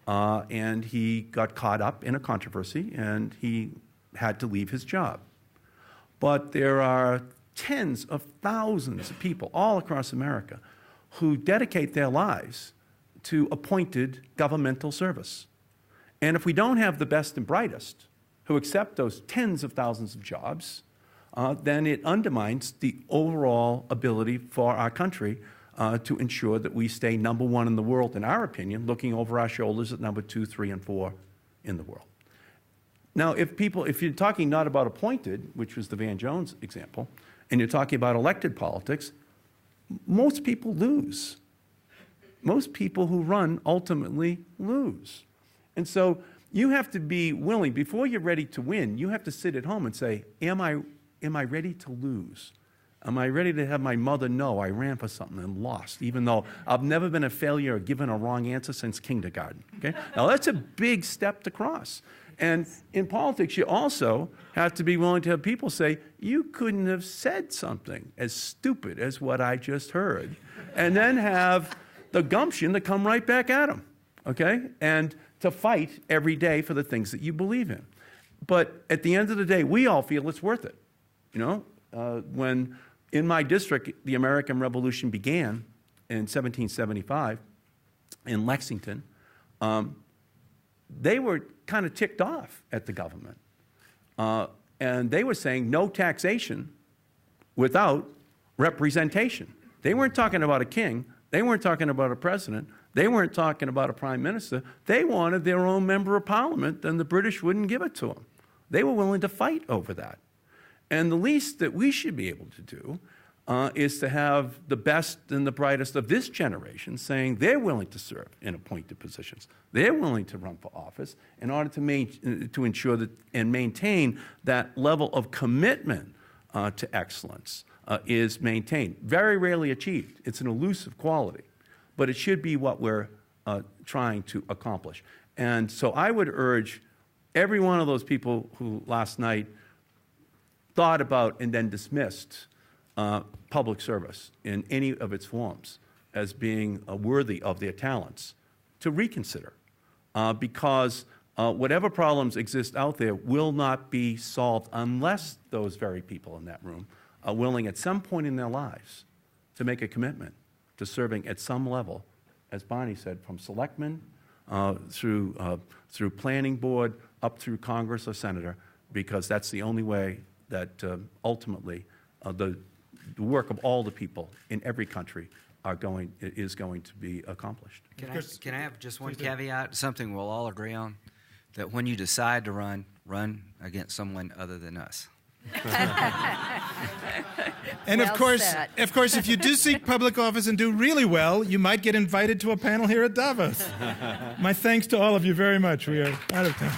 and he got caught up in a controversy, and he had to leave his job. But there are tens of thousands of people all across America who dedicate their lives to appointed governmental service. And if we don't have the best and brightest who accept those tens of thousands of jobs, then it undermines the overall ability for our country to ensure that we stay number one in the world, in our opinion, looking over our shoulders at number 2, 3, and 4 in the world. Now, if you're talking not about appointed, which was the Van Jones example, and you're talking about elected politics, most people lose. Most people who run ultimately lose. And so you have to be willing, before you're ready to win, you have to sit at home and say, am I ready to lose? Am I ready to have my mother know I ran for something and lost, even though I've never been a failure or given a wrong answer since kindergarten? Okay? Now, that's a big step to cross. And in politics, you also have to be willing to have people say, you couldn't have said something as stupid as what I just heard, and then have the gumption to come right back at them, okay? And to fight every day for the things that you believe in. But at the end of the day, we all feel it's worth it. When in my district, the American Revolution began in 1775 in Lexington, they were kind of ticked off at the government. And they were saying no taxation without representation. They weren't talking about a king. They weren't talking about a president. They weren't talking about a prime minister. They wanted their own member of parliament, and the British wouldn't give it to them. They were willing to fight over that. And the least that we should be able to do is to have the best and the brightest of this generation saying they're willing to serve in appointed positions. They're willing to run for office in order to ensure that and maintain that level of commitment to excellence is maintained. Very rarely achieved. It's an elusive quality, but it should be what we're trying to accomplish. And so I would urge every one of those people who last night thought about and then dismissed public service in any of its forms as being worthy of their talents to reconsider, because whatever problems exist out there will not be solved unless those very people in that room are willing at some point in their lives to make a commitment to serving at some level, as Barney said, from selectmen through planning board up through Congress or senator, because that's the only way that ultimately the work of all the people in every country is going to be accomplished. Can I have just one caveat, something we'll all agree on? That when you decide to run against someone other than us. And of course, if you do seek public office and do really well, you might get invited to a panel here at Davos. My thanks to all of you very much. We are out of time.